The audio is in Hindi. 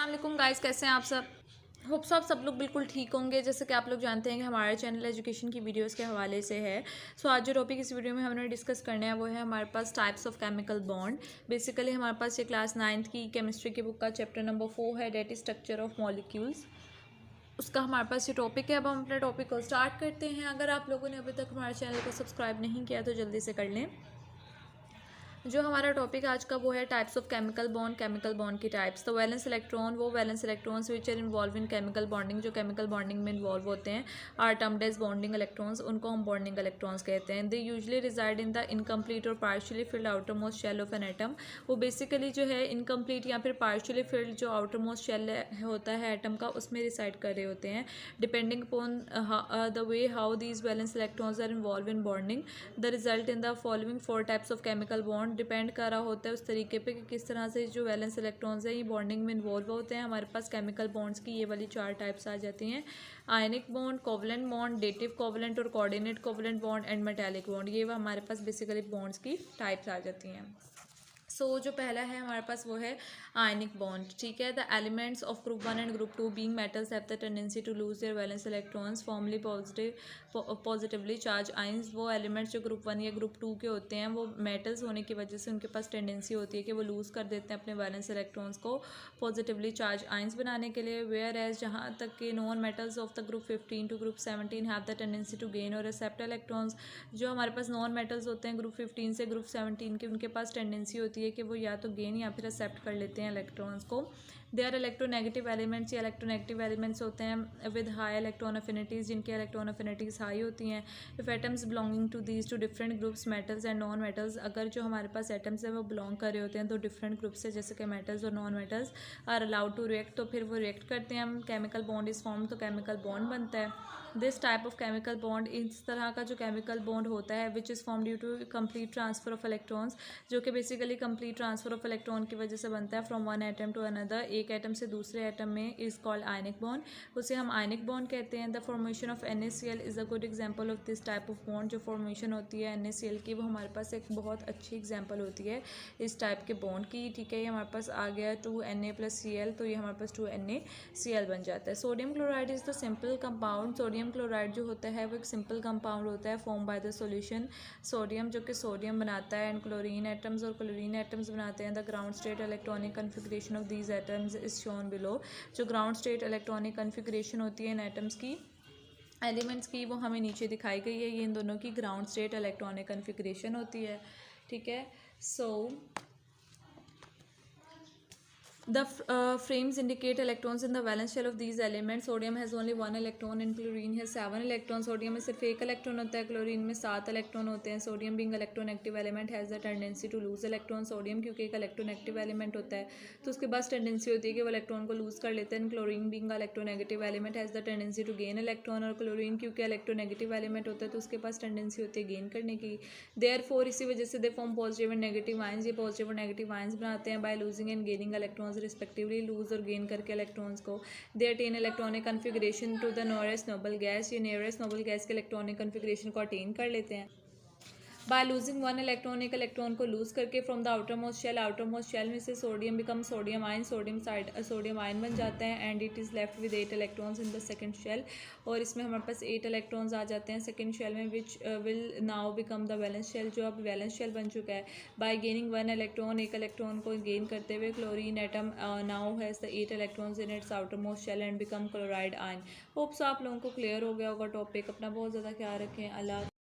वालेकुम गाइस, कैसे हैं आप सब। होप सो आप सब लोग बिल्कुल ठीक होंगे। जैसे कि आप लोग जानते हैं कि हमारे चैनल एजुकेशन की वीडियोस के हवाले से है। सो आज जो टॉपिक इस वीडियो में हमने डिस्कस करना है वो है हमारे पास types of chemical bond. Basically हमारे पास ये क्लास 9th की केमिस्ट्री की बुक का चैप्टर नंबर 4 है, that is structure of molecules. उसका हमारे पास ये टॉपिक है। अब हम अपने टॉपिक को स्टार्ट करते हैं। अगर आप लोगों ने अभी तक हमारे चैनल को सब्सक्राइब नहीं किया तो जल्दी से कर लें। जो हमारा टॉपिक आज का वो है टाइप्स ऑफ केमिकल बॉन्ड की टाइप्स। तो वैलेंस इलेक्ट्रॉन, वो valence electrons which are involve in chemical bonding, जो केमिकल बॉन्डिंग में इन्वॉल्व होते हैं, are termed as bonding electrons. उनको हम बॉन्डिंग इलेक्ट्रॉन्स कहते हैं। They usually reside in the incomplete और partially filled outer most shell of an atom. वो बेसिकली जो है इनकम्प्लीट या फिर पार्शियली फिल्ड जो आउटर मोस्ट शेल होता है एटम का, उसमें रिसाइड कर रहे होते हैं। Depending upon the way how these valence electrons are involve in bonding, the result in the following 4 types of chemical bond. Depend कर रहा होता है उस तरीके पे कि किस तरह से जो वैलेंस इलेक्ट्रॉन्स हैं ये बॉन्डिंग में इन्वॉल्व होते हैं। हमारे पास केमिकल बॉन्ड्स की ये वाली 4 टाइप्स आ जाती हैं: ionic bond, covalent bond, dative covalent और coordinate covalent bond and metallic bond. ये हमारे पास बेसिकली बॉन्ड्स की टाइप्स आ जाती हैं। जो पहला है हमारे पास वो है आयनिक बॉन्ड। ठीक है, the elements of group 1 and group 2 being metals have the tendency to lose their valence electrons formally positively charge ions. वो एलिमेंट्स जो ग्रुप 1 या ग्रुप 2 के होते हैं वो मेटल्स होने की वजह से उनके पास टेंडेंसी होती है कि वो लूज़ कर देते हैं अपने वैलेंस इलेक्ट्रॉन्स को पॉजिटिवली चार्ज आइंस बनाने के लिए। वेयर एज जहाँ तक कि non metals of the group 15 to group 17 have the tendency to gain और एक्सेप्ट इलेक्ट्रॉन्स। जो हमारे पास नॉन मेटल्स होते हैं ग्रुप 15 से ग्रुप 17 के, उनके पास टेंडेंसी होती है कि वो या तो गेन या फिर एक्सेप्ट कर लेते हैं इलेक्ट्रॉन्स को। They are electronegative elements. या इलेक्ट्रोनेगेटिव एलिमेंट्स होते हैं विद हाई इलेक्ट्रॉन अफिनिटीज़, जिनकी इलेक्ट्रॉन अफिनिटीज़ हाई होती हैं। If atoms belonging to these two different groups metals and non metals, अगर जो हमारे पास एटम्स है वो बिलोंग कर रहे होते हैं तो डिफरेंट ग्रुप से, जैसे कि मेटल्स और non metals, are allowed to react, तो फिर वो रिएक्ट करते हैं। हम केमिकल बॉन्ड इज फॉर्म, तो केमिकल बॉन्ड बनता है। This type of chemical bond, इस तरह का जो केमिकल बॉन्ड होता है which is form due to complete transfer of electrons, जो कि basically complete transfer of electron की वजह से बनता है from one atom to another, एक एटम से दूसरे एटम में, इज़ कॉल्ड आयनिक बॉन्ड। उसे हम आयनिक बॉन्ड कहते हैं। The formation of NaCl is a good example of this type of bond. जो फॉर्मेशन होती है NaCl की, वो हमारे पास एक बहुत अच्छी एग्जाम्पल होती है इस टाइप के बॉन्ड की। ठीक है, ये हमारे पास आ गया 2Na+Cl, तो ये हमारे पास 2NaCl बन जाता है। Sodium chloride is the simple compound. Sodium chloride जो होता है वो एक सिंपल कंपाउंड होता है form by the solution sodium, जो कि सोडियम बनाता है एंड क्लोरीन एटम्स, और क्लोरीन एटम्स बनाते हैं। The ground state electronic configuration of these atoms is shown below. जो ग्राउंड स्टेट इलेक्ट्रॉनिक कन्फिग्रेशन होती है इन एटम्स की, एलिमेंट्स की, वो हमें नीचे दिखाई गई है। ये इन दोनों की ग्राउंड स्टेट इलेक्ट्रॉनिक कन्फिग्रेशन होती है। ठीक है, The frames indicate electrons in the valence shell of these elements. Sodium has only 1 electron and chlorine has 7 electrons. Sodium में सिर्फ एक इलेक्ट्रॉन होता है, क्लोरीन में 7 इलेक्ट्रॉन होते हैं। Sodium being electronegative element has the tendency to lose electron. Sodium क्योंकि एक इलेक्ट्रोनेगेटिव एलिमेंट होता है तो उसके पास टेंडेंसी होती है कि वो इलेक्ट्रॉन को लूज कर लेते हैं। Chlorine being electronegative element has the tendency to gain electron, और क्लोरीन क्योंकि इलेक्ट्रोनेगेटिव एलिमेंट होता है तो उसके पास टेंडेंसी होती है गेन करने की। देयरफॉर इसी वजह से they form positive and negative ions. ये पॉजिटिव और नेगेटिव आयंस बनाते हैं by losing and gaining electrons respectively, lose और गेन करके इलेक्ट्रॉन्स को। They attain electronic configuration to the nearest noble gas. ये नियरेस्ट नोबल गैस के इलेक्ट्रॉनिक कन्फिग्रेशन को अटेन कर लेते हैं बाय लूजिंग 1 इलेक्ट्रॉन, एक इलेक्ट्रॉन को लूज करके from the outer most shell में से sodium become sodium ion, sodium ion बन जाता है and it is left with 8 electrons in the second shell. और इसमें हमारे पास 8 इलेक्ट्रॉन्स आ जाते हैं सेकंड शेल में, which will now become the valence shell, जो अब वैलेंस शेल बन चुका है। बाय गेनिंग 1 इलेक्ट्रॉन, एक इलेक्ट्रॉन को गेन करते हुए, chlorine atom now has the 8 electrons in its outer most shell and become chloride ion. Hopes आप लोगों को क्लियर हो गया होगा टॉपिक। अपना बहुत ज़्यादा ख्याल रखें। अल्लाह।